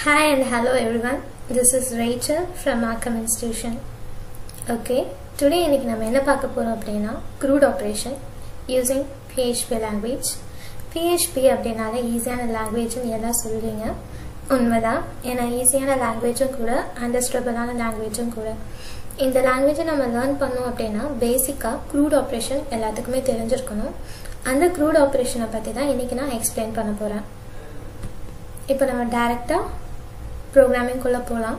Hi and hello everyone. This is Rachel from Markham Institution. Okay, today இன்னைக்கு நம்ம என்ன பார்க்க போறோம் அப்படினா crude operation using PHP language. PHP அப்படினாலே ஈஸியான லாங்குவேஜ்னு எல்லாம் சொல்றீங்க. உண்மைதான். ஏனா ஈஸியான லாங்குவேஜும் கூட அண்டர்ஸ்டாண்டபிளான லாங்குவேஜும் கூட. இந்த லாங்குவேஜை நம்ம லேர்ன் பண்ணோம் அப்படினா பேசிக்கா crude operation எல்லாத்துக்குமே தெரிஞ்சிருக்கணும். அந்த crude operationஐ பத்தி தான் இன்னைக்கு நான் எக்ஸ்பிளைன் பண்ண போறேன். இப்போ நம்ம டைரக்ட்டா programming குள்ள போலாம்.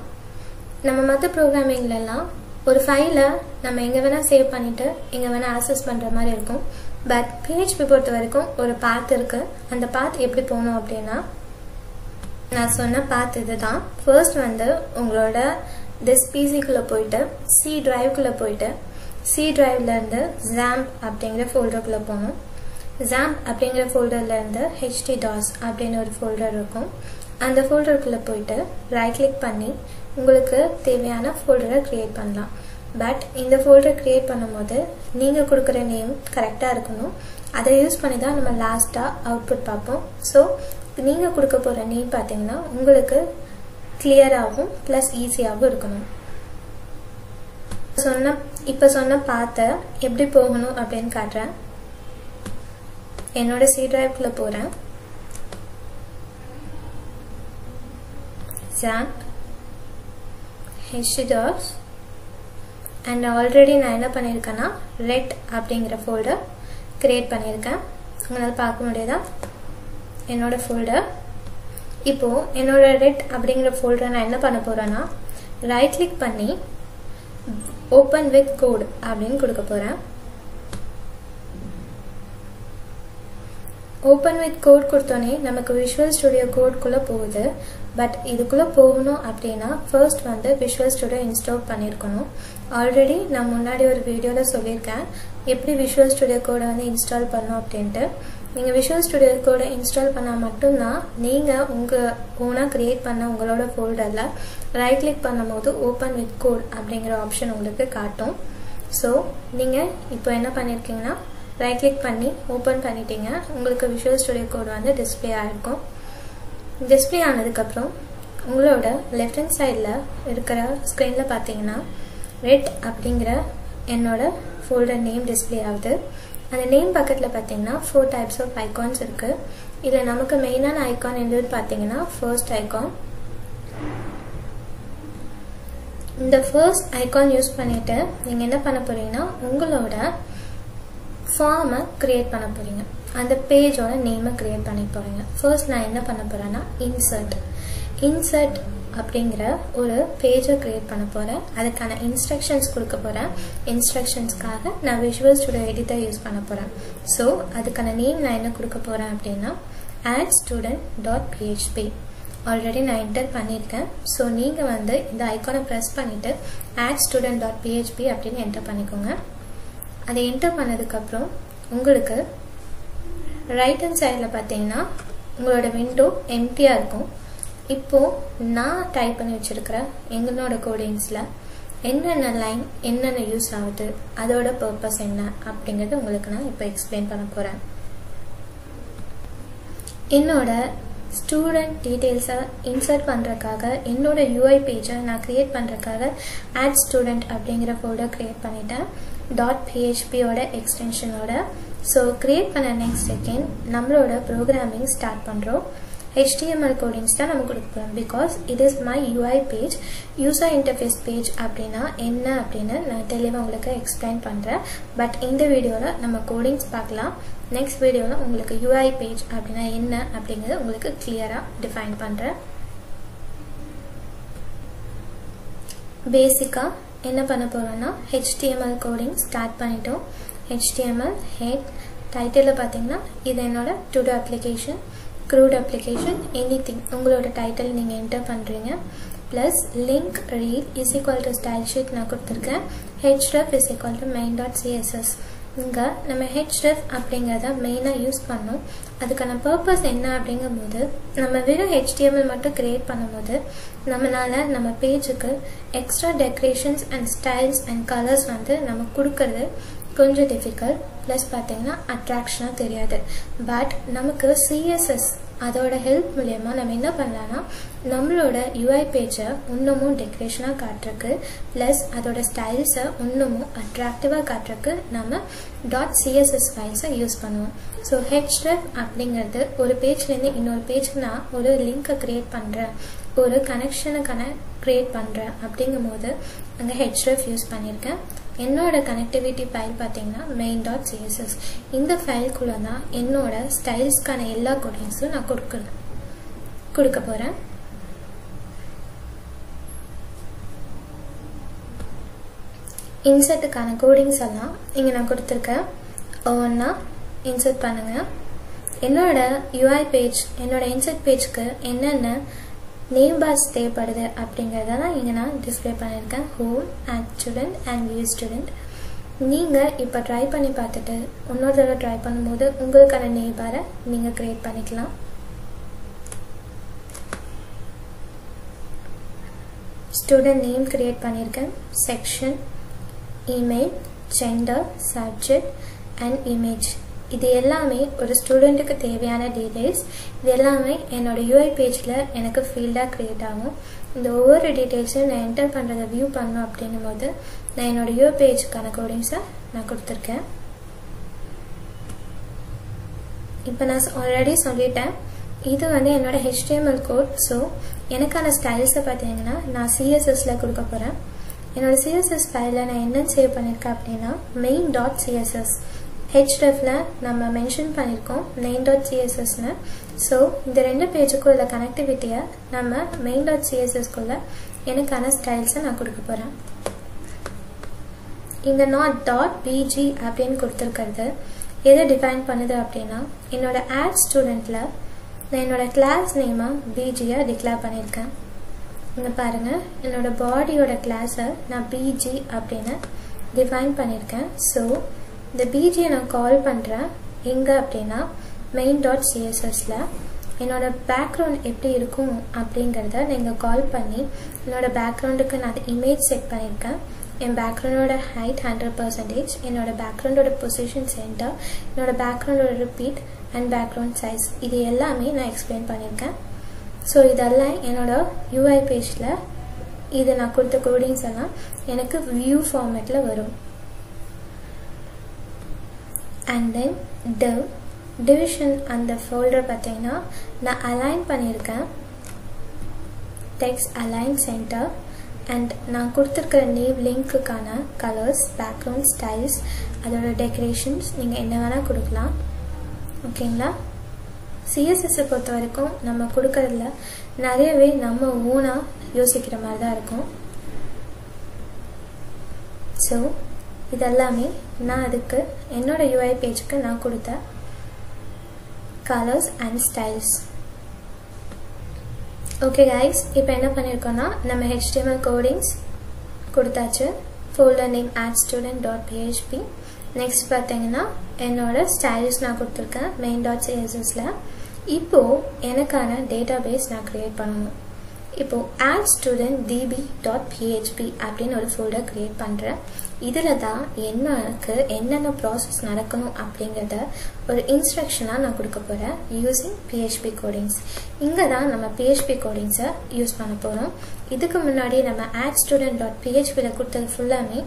நம்ம மத்த programmingல எல்லாம் ஒரு ஃபைலை நம்ம எங்க வேணா சேவ் பண்ணிட்டு எங்க வேணா ஆக்சஸ் பண்ற மாதிரி இருக்கும். பட் PHP பொறுத்த வரைக்கும் ஒரு பாத் இருக்கு. அந்த பாத் எப்படி போணும் அப்படினா நான் சொன்ன பாத் இதுதான். ஃபர்ஸ்ட் வந்து உங்களோட this PC குள்ள போய்ட்டு C drive குள்ள போய்ட்டு C driveல இருந்து XAMPP அப்படிங்கற ஃபோல்டருக்குள்ள போணும். XAMPP அப்படிங்கற ஃபோல்டர்ல இருந்து htdos அப்படின ஒரு ஃபோல்டர் இருக்கும். அந்த ஃபோல்டருக்குள்ள போய்ட்டு ரைட் கிளிக் பண்ணி உங்களுக்கு தேவையான ஃபோல்டரை கிரியேட் பண்ணலாம். பட் இந்த ஃபோல்டர் கிரியேட் பண்ணும்போது நீங்க கொடுக்கிற நேம் கரெக்ட்டா இருக்கணும். அதை யூஸ் பண்ணி தான் நம்ம லாஸ்டா அவுட்புட் பார்ப்போம். சோ நீங்க கொடுக்க போற நேம் பாத்தீங்கன்னா உங்களுக்கு கிளியராவும் பிளஸ் ஈஸியாவும் இருக்கணும். இப்ப சொன்ன பாத்த எப்படி போகணும் அப்படினு காட்றேன். என்னோட C drive குள்ள போறேன். XAMPP htdos and already நான் என்ன பண்ணிருக்கேன்னா ret அப்படிங்கற ஃபோல்டர் கிரியேட் பண்ணிருக்கேன். உங்களால பார்க்க முடியுதா? என்னோட ஃபோல்டர். இப்போ என்னோட ret அப்படிங்கற ஃபோல்டரை நான் என்ன பண்ண போறேன்னா ரைட் கிளிக் பண்ணி open with code அப்படினு கொடுக்க போறேன். open with code கொடுத்தோனே நமக்கு Visual Studio Code குள்ள போகுது. பட் இதுக்குள்ள போகணும் அப்படினா ஃபர்ஸ்ட் வந்து Visual Studio இன்ஸ்டால் பண்ணிருக்கணும். ஆல்ரெடி நான் முன்னாடி ஒரு வீடியோல சொல்லிருக்கேன் எப்படி Visual Studio Code வந்து இன்ஸ்டால் பண்ணனும் அப்படினு. நீங்க Visual Studio Code இன்ஸ்டால் பண்ணா மட்டும் தான் நீங்க உங்க ஓனா கிரியேட் பண்ண உங்களோட ஃபோல்டர்ல ரைட் கிளிக் பண்ணும்போது open with code அப்படிங்கற ஆப்ஷன் உங்களுக்கு காட்டும். சோ நீங்க இப்போ என்ன பண்ணிருக்கீங்கன்னா ரைட் கிளிக் பண்ணி ஓபன் பண்ணிட்டீங்க. உங்களுக்கு Visual Studio Code வந்து டிஸ்ப்ளே ஆயிருக்கும். டிஸ்ப்ளே ஆனதுக்கு அப்புறம் உங்களோட லெஃப்ட் ஹேண்ட் சைடுல இருக்கிற ஸ்கிரீன்ல பாத்தீங்கன்னா ret அப்படிங்கற என்னோட ஃபோல்டர் நேம் டிஸ்ப்ளே ஆகுது. அந்த நேம் பக்கத்துல பாத்தீங்கன்னா 4 டைப்ஸ் ஆஃப் ஐகான்ஸ் இருக்கு. இதுல நமக்கு மெயினான ஐகான் என்னது பாத்தீங்கன்னா ஃபர்ஸ்ட் ஐகான். இந்த ஃபர்ஸ்ட் ஐகான் யூஸ் பண்ணிட்டு நீங்க என்ன பண்ண போறீங்கன்னா உங்களோட ஃபார்ம் கிரியேட் பண்ண போறீங்க. அந்த பேஜோட நேமை கிரியேட் பண்ண போறீங்க. ஃபர்ஸ்ட் நான் என்ன பண்ண போறேன்னா இன்சர்ட் அப்படிங்கற ஒரு பேஜை கிரியேட் பண்ண போறேன். அதுக்கான இன்ஸ்ட்ரக்ஷன்ஸ் கொடுக்க போறேன். இன்ஸ்ட்ரக்ஷன்ஸ்க்காக நான் Visual Studio Editor யூஸ் பண்ண போறேன். சோ அதுக்கான நேம் நான் என்ன கொடுக்க போறேன் அப்படினா addstudent.php. ஆல்ரெடி நான் என்டர் பண்ணிருக்கேன். சோ நீங்க வந்து இந்த ஐகானை பிரஸ் பண்ணிட்டு addstudent.php அப்படினு என்டர் பண்ணிக்கோங்க. அதை என்டர் பண்ணதுக்கு அப்புறம் உங்களுக்கு ரைட் ஹேண்ட் சைடுல பாத்தீங்கன்னா உங்களோட விண்டோ எம்ப்டியா இருக்கும். இப்போ நான் டைப் பண்ணி வச்சிருக்கிற எங்களோட கோடிங்ஸ்ல என்னென்ன லைன் என்னென்ன யூஸ் ஆகுது அதோட பர்பஸ் என்ன அப்படிங்கறது உங்களுக்கு நான் இப்போ எக்ஸ்பிளைன் பண்ண போறேன். என்னோட ஸ்டூடெண்ட் டீடைல்ஸை இன்சர்ட் பண்றதுக்காக என்னோட UI பேஜை நான் கிரியேட் பண்றதுக்காக addstudent அப்படிங்கற ஃபோல்டர் கிரியேட் பண்ணிட்டேன். .php ஓட எக்ஸ்டென்ஷனோட. சோ கிரியேட் பண்ண நெக்ஸ்ட் செகண்ட் நம்மளோட ப்ரோகிராமிங் ஸ்டார்ட் பண்றோம். HTML கோடிங்ஸ் தான் நம்ம கொடுக்க போறோம். Because it is my UI page. User interface page அப்படினா என்ன அப்படினு நான் தெளிவா உங்களுக்கு எக்ஸ்பிளைன் பண்றேன். பட் இந்த வீடியோல நம்ம கோடிங்ஸ் பார்க்கலாம். நெக்ஸ்ட் வீடியோல உங்களுக்கு UI பேஜ் அப்படினா என்ன அப்படிங்கறது உங்களுக்கு கிளியரா டிஃபைன் பண்றேன். பேசிக்கா என்ன பண்ண போறோம்னா HTML கோடிங் ஸ்டார்ட் பண்ணிட்டோம். HTML head டைட்டில்ல பாத்தீங்கன்னா இது என்னோட to do application, crude application, anything உங்களோட டைட்டில் நீங்க என்டர் பண்றீங்க. Plus link read is equal to style sheet நான் கொடுத்திருக்கேன். href is equal to main.css. இங்க நம்ம href அப்படிங்கறத மெயினா யூஸ் பண்ணோம். அதுக்கான பர்பஸ் என்ன அப்படிங்கும்போது நம்ம வெறும் HTML மட்டும் கிரியேட் பண்ணும்போது நம்மளால நம்ம பேஜுக்கு extra decorations and styles and colours வந்து நம்ம கொடுக்கிறது கொஞ்சம் டிஃபிகல்ட். பிளஸ் பாத்தீங்கன்னா அட்ராக்ஷனா தெரியாது. பட் நமக்கு CSS அதோட ஹெல்ப் மூலமா நம்ம என்ன பண்ணலாம்னா நம்மளோட UI பேஜை இன்னமும் டெக்கரேஷனா காட்டுறதுக்கு ப்ளஸ் அதோட ஸ்டைல்ஸை இன்னமும் அட்ராக்டிவா காட்டுறதுக்கு நம்ம .css ஃபைல்ஸை யூஸ் பண்ணுவோம். ஸோ href அப்படிங்கிறது ஒரு பேஜ்லேருந்து இன்னொரு பேஜ்க்கு நான் ஒரு லிங்கை கிரியேட் பண்ணுறேன், ஒரு கனெக்ஷனை கிரியேட் பண்ணுறேன் அப்படிங்கும் போது அங்கே href யூஸ் பண்ணியிருக்கேன். என்னோட கனெக்டிவிட்டி ஃபைல் பார்த்தீங்கன்னா main.css. இந்த ஃபைலுக்குள்ள தான் என்னோட ஸ்டைல்ஸ்க்கான எல்லா கோடிங்ஸும் நான் கொடுக்க போகிறேன். இன்சர்ட்டுக்கான கோடிங்ஸ் எல்லாம் இங்கே நான் கொடுத்துருக்கேன். ஒவ்வொன்றா இன்சர்ட் பண்ணுங்க. என்னோட UI பேஜ், என்னோட இன்சர்ட் பேஜ்க்கு என்னென்ன நேம் பார்ஸ் தேவைப்படுது அப்படிங்கிறத தான் இங்கே நான் டிஸ்பிளே பண்ணியிருக்கேன். Home, add student and view student. நீங்கள் இப்போ ட்ரை பண்ணி பார்த்துட்டு இன்னொரு தடவை ட்ரை பண்ணும்போது உங்களுக்கான நேம் பாரை நீங்கள் கிரியேட் பண்ணிக்கலாம். ஸ்டூடெண்ட் நேம் கிரியேட் பண்ணியிருக்கேன். Section, email, gender, subject and image. இது எல்லாமே ஒரு ஸ்டூடெண்ட்டுக்கு தேவையான டீட்டெயில்ஸ். இது எல்லாமே என்னோட UI பேஜில் எனக்கு ஃபீல்டாக க்ரியேட் ஆகும். இந்த ஒவ்வொரு டீட்டெயில்ஸையும் நான் என்டர் பண்ணுறதை வியூ பண்ணணும் அப்படின்னும் போது நான் என்னோட UI பேஜுக்கான கோடிங்ஸை நான் கொடுத்துருக்கேன். இப்போ நான் ஆல்ரெடி சொல்லிட்டேன், இது வந்து என்னோட HTML கோட். ஸோ எனக்கான ஸ்டைல்ஸை பார்த்தீங்கன்னா நான் CSSல கொடுக்க போகிறேன். என்னோட CSS ஃபைலில் நான் என்ன சேவ் பண்ணியிருக்கேன் அப்படின்னா main.css. hrefல நம்ம மென்ஷன் பண்ணியிருக்கோம் main.cssன்னு. ஸோ இந்த ரெண்டு பேஜுக்கும் உள்ள கனெக்டிவிட்டியை நம்ம main.cssக்குள்ள எனக்கான ஸ்டைல்ஸை நான் கொடுக்க போகிறேன். இந்த .bg அப்படின்னு கொடுத்துருக்கிறது எதை டிஃபைன் பண்ணுது அப்படின்னா என்னோட ஆட் ஸ்டூடெண்ட்டில் நான் என்னோட கிளாஸ் நேமாக பிஜியை டிக்ளேர் பண்ணியிருக்கேன். இங்கே பாருங்கள், என்னோட பாடியோட கிளாஸை நான் BG அப்படின்னு டிஃபைன் பண்ணியிருக்கேன். ஸோ இந்த பிஜியை நான் கால் பண்ணுறேன் எங்கே அப்படின்னா main.cssல. என்னோட பேக்ரவுண்ட் எப்படி இருக்கும் அப்படிங்கிறத நீங்கள் கால் பண்ணி என்னோட பேக்ரவுண்டுக்கு நான் இமேஜ் செட் பண்ணியிருக்கேன். என் பேக்ரவுண்டோட ஹைட் 100%, என்னோட பேக்ரவுண்டோட பொசிஷன் சென்டர், என்னோட பேக்ரவுண்டோட ரிப்பீட் அண்ட் பேக்ரவுண்ட் சைஸ், இது எல்லாமே நான் எக்ஸ்பிளைன் பண்ணியிருக்கேன். ஸோ இதெல்லாம் என்னோட UI பேஜில் இது நான் கொடுத்த கோடிங்ஸ் எல்லாம் எனக்கு வியூ ஃபார்மேட்டில் வரும். அண்ட் தென் டிவிஷன் அந்த ஃபோல்டர் பார்த்தீங்கன்னா நான் அலைன் பண்ணியிருக்கேன். டெக்ஸ்ட் அலைன் சென்டர் அண்ட் நான் கொடுத்துருக்கிற நேம் லிங்க்குக்கான கலர்ஸ், பேக்ரவுண்ட், ஸ்டைல்ஸ், அதோட டெக்கரேஷன்ஸ் நீங்கள் என்ன வேணால் கொடுக்கலாம். ஓகேங்களா? CSS பொறுத்த வரைக்கும் நம்ம கொடுக்கறதுல நிறையவே நம்ம ஓனாக யோசிக்கிற மாதிரி தான் இருக்கும். ஸோ இதெல்லாமே நான் அதுக்கு என்னோட UI பேஜுக்கு நான் கொடுத்த colours and styles. Okay guys, இப்போ என்ன பண்ணியிருக்கோன்னா நம்ம HTML கோடிங்ஸ் கொடுத்தாச்சு. Folder name addstudent.php. நெக்ஸ்ட் பார்த்தீங்கன்னா என்னோட ஸ்டைல்ஸ் நான் கொடுத்துருக்கேன் main.cssல. இப்போது எனக்கான டேட்டாபேஸ் நான் க்ரியேட் பண்ணணும். இப்போது addstudentdb.php அப்படின்னு ஒரு ஃபோல்டர் க்ரியேட் பண்ணுறேன். இதில் தான் எனக்கு என்னென்ன ப்ராசஸ் நடக்கணும் அப்படிங்கிறத ஒரு இன்ஸ்ட்ரக்ஷனாக நான் கொடுக்க போகிறேன் யூஸிங் PHP கோடிங்ஸ். இங்கே தான் நம்ம PHP கோடிங்ஸை யூஸ் பண்ண போகிறோம். இதுக்கு முன்னாடி நம்ம addstudent.phpல கொடுத்தது ஃபுல்லாமே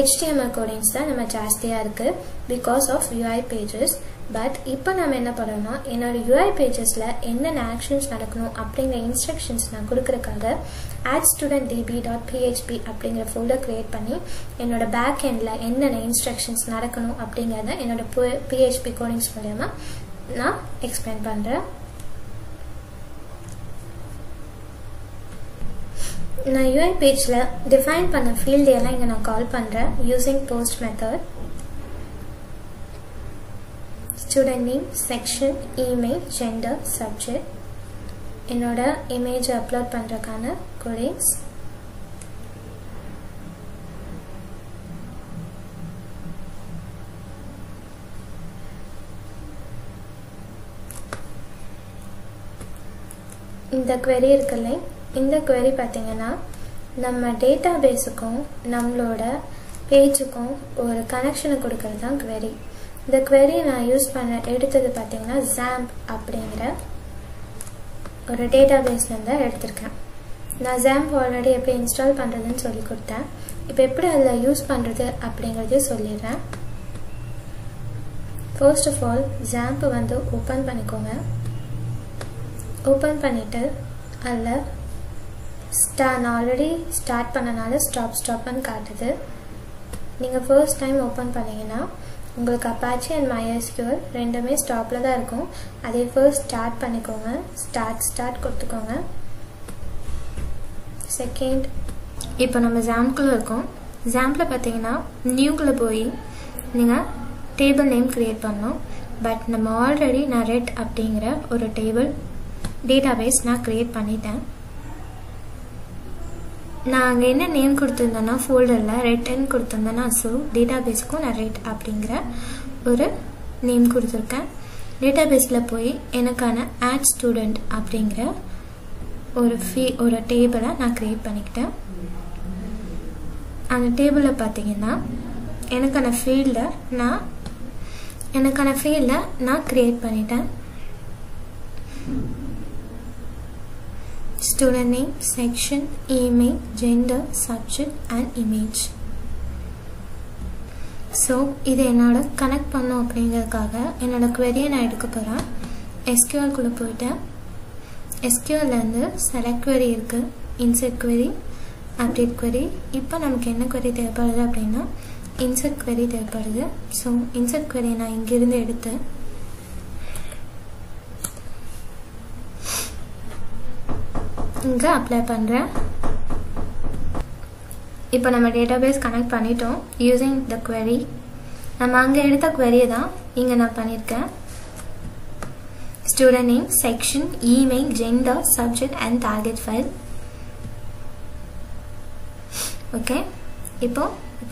HTML கோடிங்ஸ் தான் நம்ம ஜாஸ்தியாக இருக்குது because of UI pages. But இப்போ நம்ம என்ன பண்ணோம்னா என்னோட UI பேஜஸில் என்னென்ன ஆக்ஷன்ஸ் நடக்கணும் அப்படிங்கிற இன்ஸ்ட்ரக்ஷன்ஸ் நான் கொடுக்குறதுக்காக addstudentdb.php அப்படிங்கிற ஃபோல்டர் க்ரியேட் பண்ணி என்னோட பேக் எண்டில் என்னென்ன இன்ஸ்ட்ரக்ஷன்ஸ் நடக்கணும் அப்படிங்கிறத என்னோட PHP கோடிங்ஸ் மூலமா நான் எக்ஸ்பிளைன் பண்ணுறேன். நான் UI பேஜில் டிஃபைன் பண்ண ஃபீல்டு எல்லாம் இங்கே நான் கால் பண்ணுறேன் using post method. Student name, section, email, gender, subject. என்னோட இமேஜை அப்லோட் பண்ணுறதுக்கான கோடிங்ஸ். இந்த query இருக்குல்ல, இந்த query பார்த்தீங்கன்னா நம்ம டேட்டா பேஸுக்கும் நம்மளோட பேஜுக்கும் ஒரு கனெக்ஷனை கொடுக்கறது தான் query. இந்த query நான் யூஸ் பண்ண எடுத்தது பார்த்தீங்கன்னா XAMPP அப்படிங்கிற ஒரு டேட்டாபேஸ்லேருந்து எடுத்திருக்கேன். நான் XAMPP ஆல்ரெடி எப்படி இன்ஸ்டால் பண்ணுறதுன்னு சொல்லி கொடுத்தேன். இப்போ எப்படி அதில் யூஸ் பண்ணுறது அப்படிங்கிறதே சொல்லிடுறேன். ஃபர்ஸ்ட் ஆஃப் ஆல் XAMPP வந்து ஓப்பன் பண்ணிக்கோங்க. ஓப்பன் பண்ணிவிட்டு அதில் நான் ஆல்ரெடி ஸ்டார்ட் பண்ணனால ஸ்டாப்னு காட்டுது. நீங்கள் ஃபர்ஸ்ட் டைம் ஓப்பன் பண்ணிங்கன்னா உங்களுக்கு Apache அண்ட் MySQL ரெண்டுமே ஸ்டாப்பில் தான் இருக்கும். அதே ஃபர்ஸ்ட் ஸ்டார்ட் பண்ணிக்கோங்க. ஸ்டார்ட் கொடுத்துக்கோங்க. செகண்ட், இப்போ நம்ம XAMPPக்குள்ளே இருக்கோம். XAMPPல பார்த்தீங்கன்னா நியூக்குள்ளே போய் நீங்கள் டேபிள் நேம் க்ரியேட் பண்ணணும். பட் நம்ம ஆல்ரெடி நான் ரெட் அப்படிங்கிற ஒரு டேட்டாபேஸ் நான் க்ரியேட் பண்ணிட்டேன். நான் அங்கே என்ன நேம் கொடுத்துருந்தேன்னா ஃபோல்டரில் ரெட்ன்னு கொடுத்துருந்தேன்னா ஸோ டேட்டாபேஸ்க்கும் நான் ரெட் அப்படிங்கிற ஒரு நேம் கொடுத்துருக்கேன். டேட்டாபேஸில் போய் எனக்கான ஆட் ஸ்டூடெண்ட் அப்படிங்கிற ஒரு டேபிளை நான் க்ரியேட் பண்ணிக்கிட்டேன். அந்த டேபிளில் பார்த்தீங்கன்னா எனக்கான ஃபீல்டை நான் க்ரியேட் பண்ணிட்டேன். Student name, section, email, gender, subject and image. So இது என்னோட கனெக்ட் பண்ணும் அப்படிங்கிறதுக்காக என்னோட query நான் எடுக்க போகிறேன். SQL குள்ளே போயிட்டேன். SQLலேருந்து select query இருக்குது, insert query, update query. இப்போ நமக்கு என்ன query தேவைப்படுது அப்படின்னா insert query தேவைப்படுது. ஸோ insert query நான் இங்கிருந்து எடுத்து இங்கே அப்ளை பண்ணுறேன். இப்போ நம்ம டேட்டாபேஸ் கனெக்ட் பண்ணிட்டோம் யூஸிங் த query. நம்ம அங்கே எடுத்த query தான் இங்கே நான் பண்ணியிருக்கேன். Student name, section, email, gender, subject and target file. Okay, இப்போ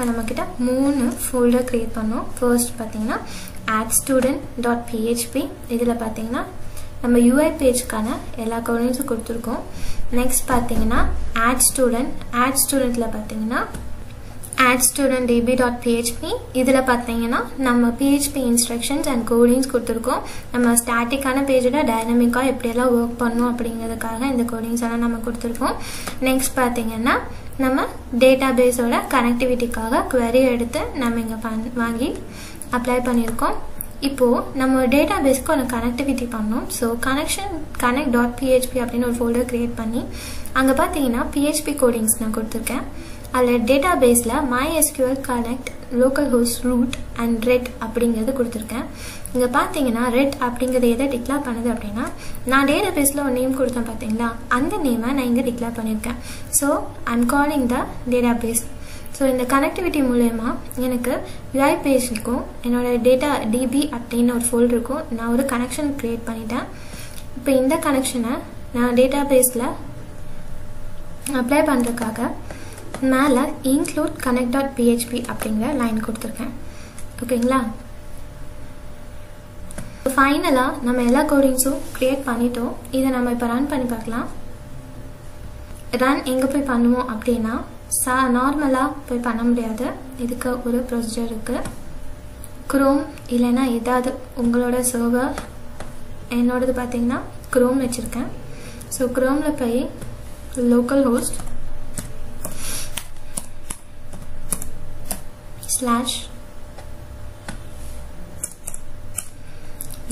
நம்மக்கிட்ட 3 ஃபோல்டர் க்ரியேட் பண்ணோம். ஃபர்ஸ்ட் பார்த்தீங்கன்னா addstudent.php. இதில் பார்த்தீங்கன்னா நம்ம UI பேஜ்க்கான எல்லா கோடிங்ஸும் கொடுத்துருக்கோம். நெக்ஸ்ட் பார்த்தீங்கன்னா ஆட் ஸ்டூடெண்ட்டில் பார்த்தீங்கன்னா addstudentdb.php. இதில் பார்த்தீங்கன்னா நம்ம PHP இன்ஸ்ட்ரக்ஷன்ஸ் அண்ட் கோடிங்ஸ் கொடுத்துருக்கோம். நம்ம ஸ்டாட்டிக்கான பேஜோட டைனமிக்காக எப்படியெல்லாம் ஒர்க் பண்ணணும் அப்படிங்கிறதுக்காக இந்த கோடிங்ஸ் எல்லாம் நம்ம கொடுத்துருக்கோம். நெக்ஸ்ட் பார்த்தீங்கன்னா நம்ம டேட்டாபேஸோட கனெக்டிவிட்டிக்காக query எடுத்து நம்ம இங்கே வாங்கி அப்ளை பண்ணியிருக்கோம். இப்போது நம்ம டேட்டாபேஸ்க்கு ஒரு கனெக்டிவிட்டி பண்ணோம். ஸோ connect.php அப்படின்னு ஒரு ஃபோல்டர் க்ரியேட் பண்ணி அங்கே பார்த்தீங்கன்னா PHP கோடிங்ஸ் நான் கொடுத்துருக்கேன். அதில் டேட்டாபேஸில் MySQL connect, local host root and red அப்படிங்கிறது கொடுத்துருக்கேன். இங்கே பார்த்தீங்கன்னா ரெட் அப்படிங்கிறது எதை டிக்ளேர் பண்ணுது அப்படின்னா நான் டேட்டாபேஸில் ஒரு நேம் கொடுத்தேன் பார்த்தீங்களா, அந்த நேமை நான் இங்கே டிக்ளேர் பண்ணியிருக்கேன். So I'm calling the database. So இந்த கனெக்டிவிட்டி மூலயமா எனக்கு UI பேஜுக்கும் என்னோட டேட்டா DB அப்படின்னு ஒரு ஃபோல்டருக்கும் நான் ஒரு கனெக்ஷன் க்ரியேட் பண்ணிட்டேன். இப்போ இந்த கனெக்ஷனை நான் டேட்டாபேஸில் அப்ளை பண்ணுறதுக்காக மேலே include connect.php அப்படிங்கிற லைன் கொடுத்துருக்கேன். ஓகேங்களா, ஃபைனலாக நம்ம எல்லா கோடிங்ஸும் க்ரியேட் பண்ணிட்டோம். இதை நம்ம இப்போ ரன் பண்ணி பார்க்கலாம். ரன் எங்கே போய் பண்ணுவோம் அப்படின்னா நார்மலாக போய் பண்ண முடியாது. இதுக்கு ஒரு ப்ரொசீஜர் இருக்குது. குரோம் இல்லைன்னா ஏதாவது உங்களோட சர்வர், என்னோடது பார்த்தீங்கன்னா குரோம் வச்சுருக்கேன். ஸோ குரோமில் போய் லோக்கல் ஹோஸ்ட்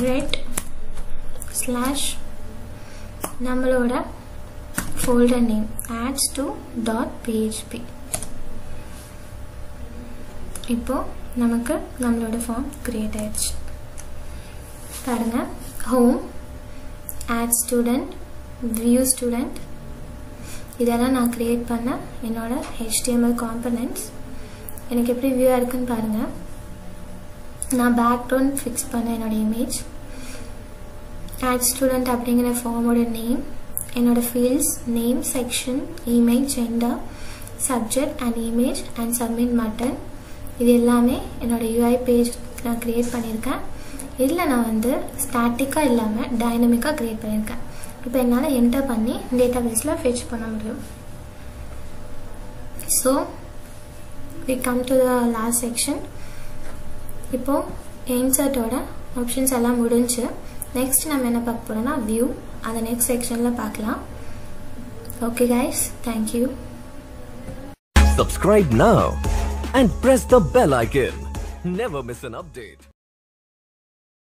/ret/ நம்மளோட folder name addsto.php. இப்போ நமக்கு நம்மளோட ஃபார்ம் கிரியேட் ஆயிடுச்சு. பாருங்க, home, add student, view student, இதெல்லாம் நான் கிரியேட் பண்ண என்னோட HTML காம்பனன்ட்ஸ். எனக்கு எப்படி வியூவாக இருக்குன்னு பாருங்க. நான் பேக்ரவுண்ட் ஃபிக்ஸ் பண்ண என்னோட இமேஜ், add student அப்படிங்கிற ஃபார்மோட நேம், என்னோட fields name, section, email, gender, subject and image and submit button. இது எல்லாமே என்னோட UI பேஜ் நான் க்ரியேட் பண்ணியிருக்கேன். இதில் நான் வந்து ஸ்டாட்டிக்காக இல்லாமல் டைனமிக்காக க்ரியேட் பண்ணியிருக்கேன். இப்போ என்னால் என்டர் பண்ணி டேட்டாபேஸில் ஃபெச் பண்ண முடியும். So we come to the last section. இப்போது இன்சர்ட்டோட ஆப்ஷன்ஸ் எல்லாம் முடிஞ்சு நெக்ஸ்ட் நம்ம என்ன பார்க்க போறோம்னா வியூ. அந்த நெக்ஸ்ட் செக்ஷன்ல பார்க்கலாம். Okay guys, thank you. Subscribe now and press the bell icon. Never miss an update.